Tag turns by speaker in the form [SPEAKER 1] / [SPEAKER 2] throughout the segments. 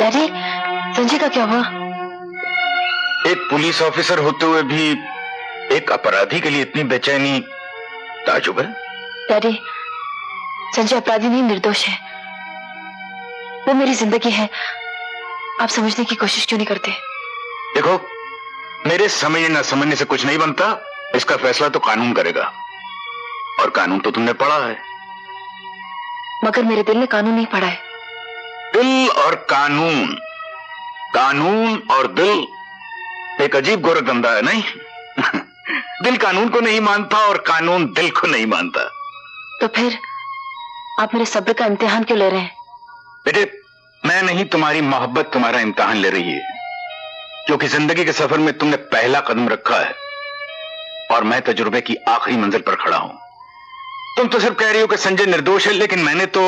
[SPEAKER 1] Daddy, Sanjay का क्या हुआ?
[SPEAKER 2] एक पुलिस ऑफिसर होते हुए भी एक अपराधी के लिए इतनी बेचैनी ताजुब है।
[SPEAKER 1] डैडी, संजय अपराधी नहीं, निर्दोष है। वो मेरी जिंदगी है। आप समझने की कोशिश क्यों नहीं करते?
[SPEAKER 2] देखो, मेरे समझने न समझने से कुछ नहीं बनता। इसका फैसला तो कानून करेगा, और कानून तो तुमने पढ़ा है।
[SPEAKER 1] मगर मेरे दिल ने कानून नहीं पढ़ा है।
[SPEAKER 2] दिल और कानून, कानून और दिल एक अजीब गोरखधंधा है, नहीं? दिल कानून को नहीं मानता और कानून दिल को नहीं मानता।
[SPEAKER 1] तो फिर आप मेरे सब्र का इम्तिहान क्यों ले रहे हैं?
[SPEAKER 2] बेटे, मैं नहीं, तुम्हारी मोहब्बत तुम्हारा इम्तिहान ले रही है, क्योंकि जिंदगी के सफर में तुमने पहला कदम रखा है और मैं तजुर्बे की आखिरी मंजिल पर खड़ा हूं। तुम तो सिर्फ कह रही हो कि संजय निर्दोष है, लेकिन मैंने तो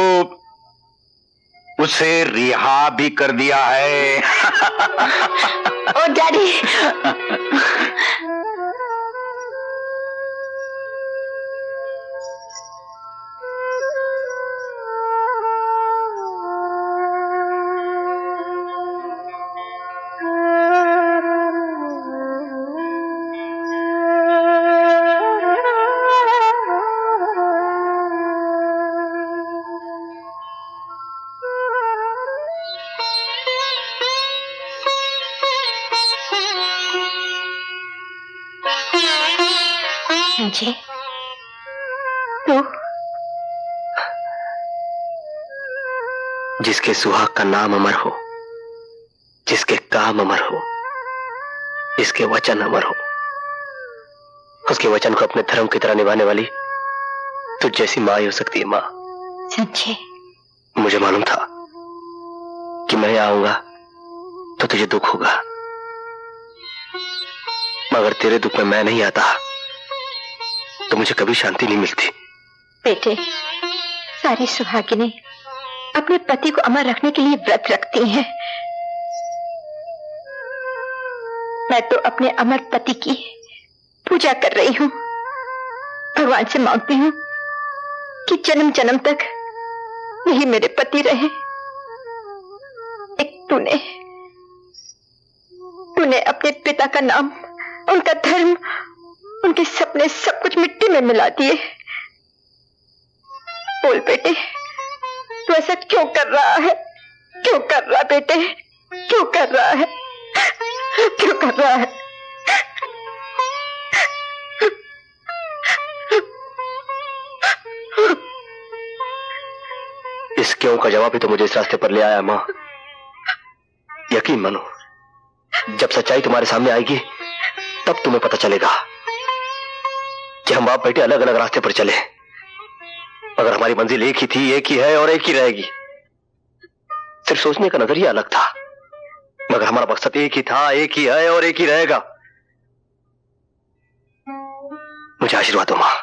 [SPEAKER 2] उसे रिहा भी कर दिया है।
[SPEAKER 1] ओ डैडी! संजय, तू
[SPEAKER 3] जिसके सुहाग का नाम अमर हो, जिसके काम अमर हो, जिसके वचन अमर हो, उसके वचन को अपने धर्म की तरह निभाने वाली तुझ जैसी मां ही हो सकती है। मां।
[SPEAKER 1] संजय,
[SPEAKER 3] मुझे मालूम था कि मैं आऊंगा तो तुझे दुख होगा, मगर तेरे दुख में मैं नहीं आता तो मुझे कभी शांति नहीं मिलती।
[SPEAKER 1] बेटे, सारी सुहागिनें अपने पति को अमर रखने के लिए व्रत रखती हैं। मैं तो अपने अमर पति की पूजा कर रही हूँ। भगवान से मांगती हूँ कि जन्म जन्म तक यही मेरे पति रहे। एक तूने अपने पिता का नाम, उनका धर्म, उनके सपने सब कुछ मिट्टी में मिला दिए। बोल बेटे, तू ऐसा क्यों कर रहा है? क्यों कर रहा बेटे? क्यों कर रहा है? क्यों कर रहा है?
[SPEAKER 3] इस क्यों का जवाब ही तो मुझे इस रास्ते पर ले आया। मां, यकीन मानो, जब सच्चाई तुम्हारे सामने आएगी तब तुम्हें पता चलेगा कि हम बाप बेटे अलग अलग रास्ते पर चले, मगर हमारी मंजिल एक ही थी, एक ही है और एक ही रहेगी। सिर्फ सोचने का नजरिया अलग था, मगर हमारा मकसद एक ही था, एक ही है और एक ही रहेगा। मुझे आशीर्वाद दो मां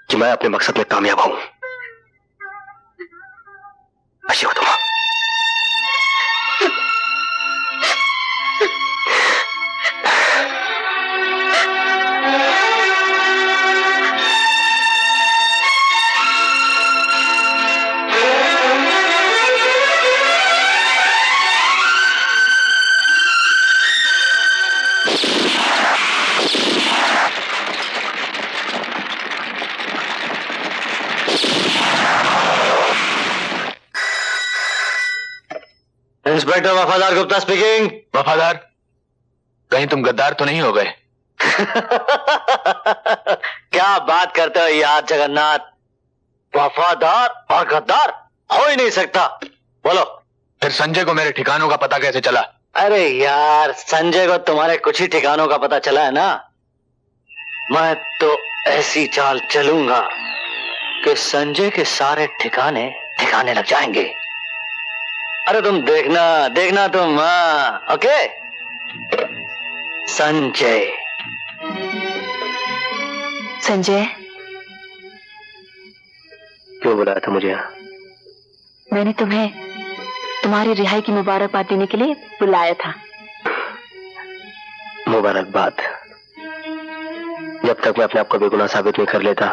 [SPEAKER 3] कि मैं अपने मकसद में कामयाब हूं। आशीर्वाद दो मां। इंस्पेक्टर वफादार गुप्ता स्पीकिंग।
[SPEAKER 2] वफादार, कहीं तुम गद्दार तो नहीं हो गए?
[SPEAKER 3] क्या बात करते हो यार जगन्नाथ, वफादार और गद्दार हो ही नहीं सकता। बोलो,
[SPEAKER 2] फिर संजय को मेरे ठिकानों का पता कैसे चला?
[SPEAKER 3] अरे यार, संजय को तुम्हारे कुछ ही ठिकानों का पता चला है ना। मैं तो ऐसी चाल चलूंगा कि संजय के सारे ठिकाने ठिकाने लग जाएंगे। अरे तुम देखना देखना तुम। ओके। संजय
[SPEAKER 1] संजय,
[SPEAKER 3] क्यों बुलाया था मुझे यहाँ?
[SPEAKER 1] मैंने तुम्हें तुम्हारी रिहाई की मुबारकबाद देने के लिए बुलाया था।
[SPEAKER 3] मुबारकबाद? जब तक मैं अपने आप को बेगुनाह साबित नहीं कर लेता,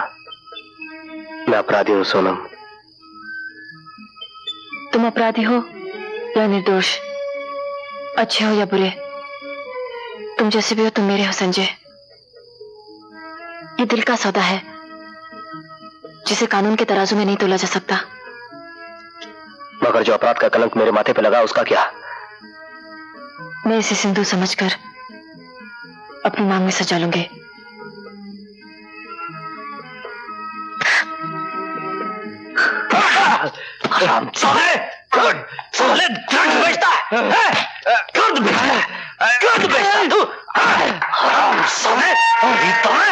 [SPEAKER 3] मैं अपराधी हूँ सोनम।
[SPEAKER 1] तुम अपराधी हो या निर्दोष, अच्छे हो या बुरे, तुम जैसे भी हो तुम मेरे हो संजय। ये दिल का सौदा है जिसे कानून के तराजू में नहीं तोला जा सकता।
[SPEAKER 3] मगर जो अपराध का कलंक मेरे माथे पे लगा उसका क्या?
[SPEAKER 1] मैं इसे सिंदूर समझकर अपनी मांग में सजा लूंगी।
[SPEAKER 3] साले ड्रग्स बेचता है, कर्द बेचता है तू। साले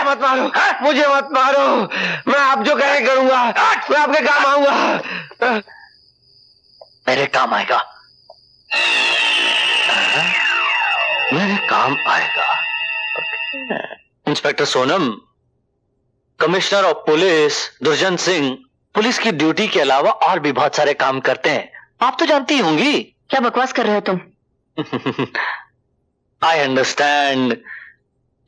[SPEAKER 3] मत मारो, मुझे मत मारो, मैं आप जो कहे करूंगा, मैं आपके काम आऊंगा। मेरे काम आएगा, मेरे काम आएगा। Inspector Sonam, commissioner of police दुर्जन सिंह पुलिस की ड्यूटी के अलावा और भी बहुत सारे काम करते हैं, आप तो जानती होंगी।
[SPEAKER 1] क्या बकवास कर रहे हो तुम?
[SPEAKER 3] I understand.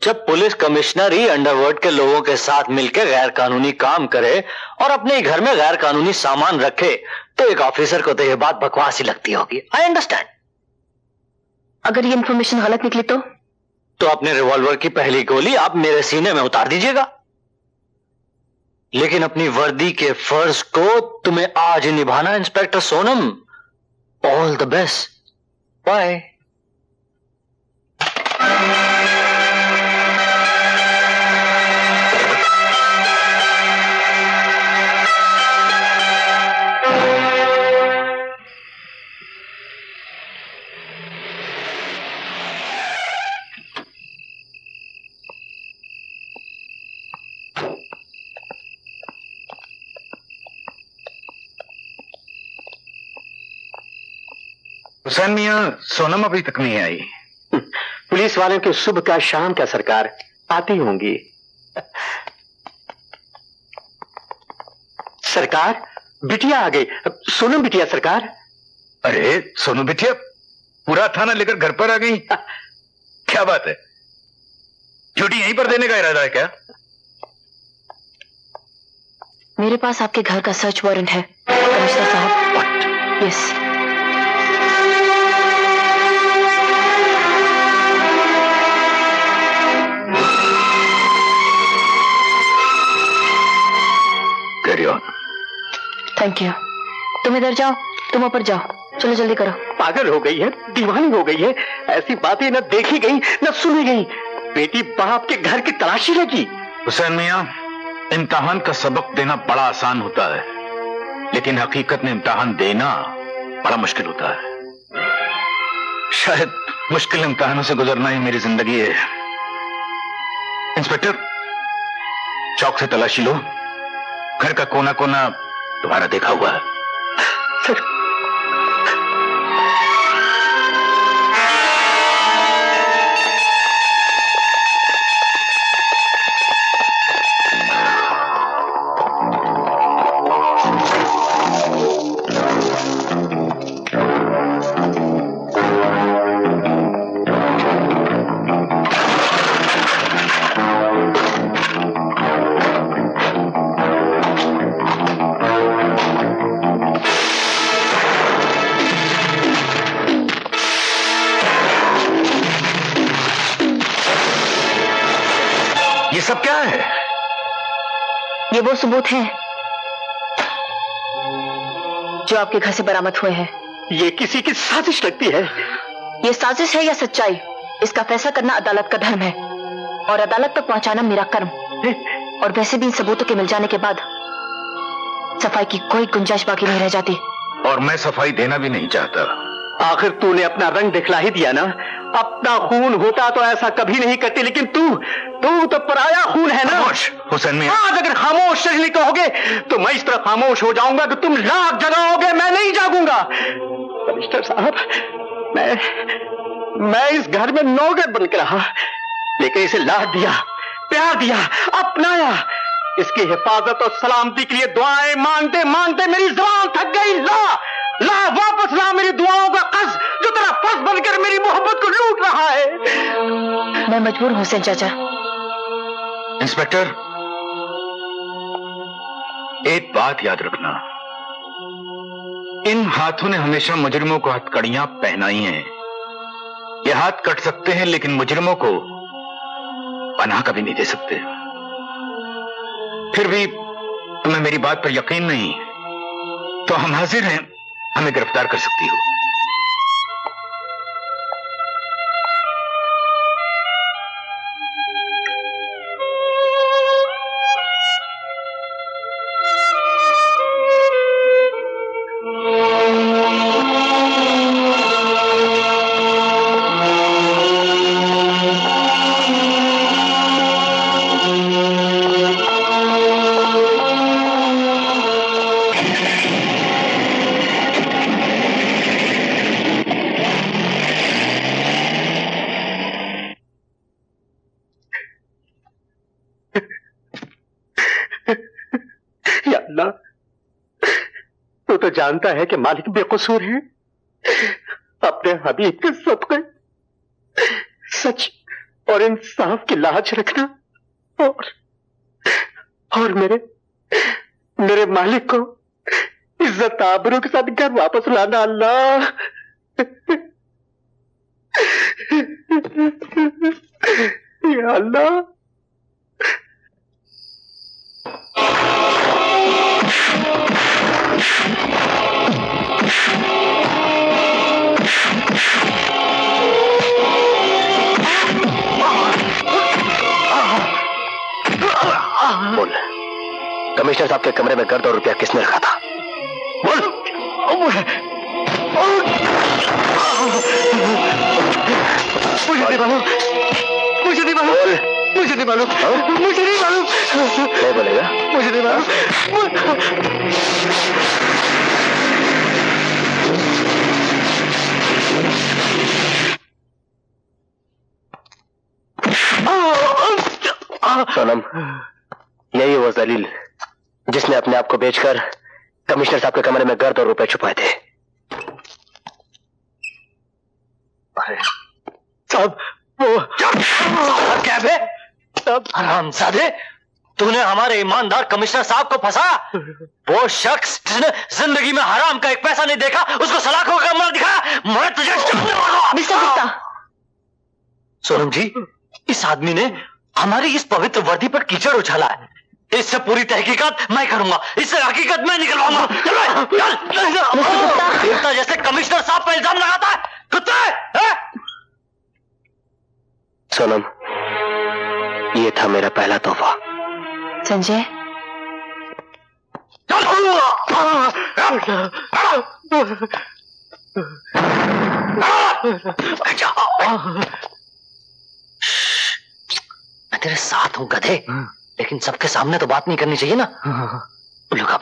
[SPEAKER 3] जब पुलिस कमिश्नर ही अंडरवर्ल्ड के लोगों के साथ मिलकर गैर कानूनी काम करे और अपने ही घर में गैर कानूनी सामान रखे तो एक ऑफिसर को तो यह बात बकवास ही लगती होगी। I understand.
[SPEAKER 1] अगर ये इंफॉर्मेशन गलत निकली तो
[SPEAKER 3] अपने रिवॉल्वर की पहली गोली आप मेरे सीने में उतार दीजिएगा, लेकिन अपनी वर्दी के फर्ज को तुम्हें आज ही निभाना inspector Sonam. All the best. Bye.
[SPEAKER 2] Hussain मियां, सोनम अभी तक नहीं आई।
[SPEAKER 3] पुलिस वालों की सुबह का शाम का सरकार आती होंगी। सरकार, बिटिया आ गई। सोनम बिटिया सरकार।
[SPEAKER 2] अरे सोनू बिटिया पूरा थाना लेकर घर पर आ गई, क्या बात है? ड्यूटी यहीं पर देने का इरादा है क्या?
[SPEAKER 1] मेरे पास आपके घर का सर्च वारंट है कमिश्नर साहब। Yes.
[SPEAKER 2] Carry on.
[SPEAKER 1] Thank you. तुम इधर जाओ, तुम ऊपर जाओ, चलो जल्दी करो।
[SPEAKER 3] पागल हो गई है, दीवानी हो गई है। ऐसी बातें न देखी गई न सुनी गई। बेटी बाप के घर की तलाशी लगी।
[SPEAKER 2] हुसैन मियां, इम्तिहान का सबक देना बड़ा आसान होता है, लेकिन हकीकत में इम्तिहान देना बड़ा मुश्किल होता है। शायद मुश्किल इम्तिहानों से गुजरना ही मेरी जिंदगी है। इंस्पेक्टर, चौक से तलाशी लो, घर का कोना कोना तुम्हारा देखा हुआ है।
[SPEAKER 3] सर,
[SPEAKER 2] ये सब क्या है?
[SPEAKER 1] ये वो सबूत हैं जो आपके घर से बरामद हुए हैं।
[SPEAKER 3] ये किसी की साजिश लगती है।
[SPEAKER 1] ये साजिश है या सच्चाई, इसका फैसला करना अदालत का धर्म है और अदालत तक पहुंचाना मेरा कर्म। और वैसे भी इन सबूतों के मिल जाने के बाद सफाई की कोई गुंजाइश बाकी नहीं रह जाती।
[SPEAKER 2] और मैं सफाई देना भी नहीं चाहता।
[SPEAKER 3] आखिर तूने अपना रंग दिखला ही दिया ना। अपना खून होता तो ऐसा कभी नहीं करती, लेकिन तू तो पराया खून है ना।
[SPEAKER 2] हुसैन मियां,
[SPEAKER 3] आज अगर खामोश नहीं कहोगे तो मैं इस तरह खामोश हो जाऊंगा कि तुम लाख जगाओगे, मैं नहीं जागूंगा। कमिश्नर साहब, मैं इस घर में नौकर बनकर रहा, लेकिन इसे लाड दिया, प्यार दिया, अपनाया। इसकी हिफाजत और सलामती के लिए दुआएं मांगते मांगते मेरी जुबान थक गई। ला वापस ला मेरी दुआओं का कर्ज जो तेरा फर्ज बनकर मेरी मोहब्बत को लूट रहा है।
[SPEAKER 1] मैं मजबूर हूं हुसैन चाचा।
[SPEAKER 2] इंस्पेक्टर, एक बात याद रखना, इन हाथों ने हमेशा मुजरिमों को हथकड़ियां पहनाई हैं। ये हाथ कट सकते हैं लेकिन मुजरिमों को पनाह कभी नहीं दे सकते। फिर भी तुम्हें मेरी बात पर यकीन नहीं तो हम हाजिर हैं, हमें गिरफ्तार कर सकती हो।
[SPEAKER 3] तू तो जानता है कि मालिक बेकसूर है। अपने हबीब के सदक़े सच और इंसाफ की लाज रखना और मेरे मालिक को इज्जत आबरू के साथ घर वापस लाना। अल्लाह या अल्लाह। बोल, कमिश्नर साहब के कमरे में गर्द और रुपया किसने रखा था? बोल। मुझे नहीं मालूम, मुझे नहीं मालूम, मुझे नहीं मालूम, मुझे नहीं मालूम। नहीं बोलेगा? मुझे नहीं मालूम। सोनम, यही वो जलील जिसने अपने आप को बेचकर कमिश्नर साहब के कमरे में गर्द और रुपए छुपाए थे। साहब वो क्या है? हरामजादे, तूने हमारे ईमानदार कमिश्नर साहब को फंसा। वो शख्स जिसने जिंदगी में हराम का एक पैसा नहीं देखा, उसको सलाखों का कमरा दिखाया। मैं तुझे
[SPEAKER 1] मिस्टर गुप्ता।
[SPEAKER 3] सोनम जी, इस आदमी ने हमारी इस पवित्र वर्दी पर कीचड़ उछाला है। इससे पूरी तहकीकात मैं करूंगा, इससे हकीकत मैं निकलवाऊंगा। देवता जैसे कमिश्नर साहब पर इल्जाम लगाता है, कुत्ते। सोनम, ये था मेरा पहला तोहफा।
[SPEAKER 1] संजय,
[SPEAKER 3] मैं तेरे साथ हूं गधे, लेकिन सबके सामने तो बात नहीं करनी चाहिए ना। उल्लू का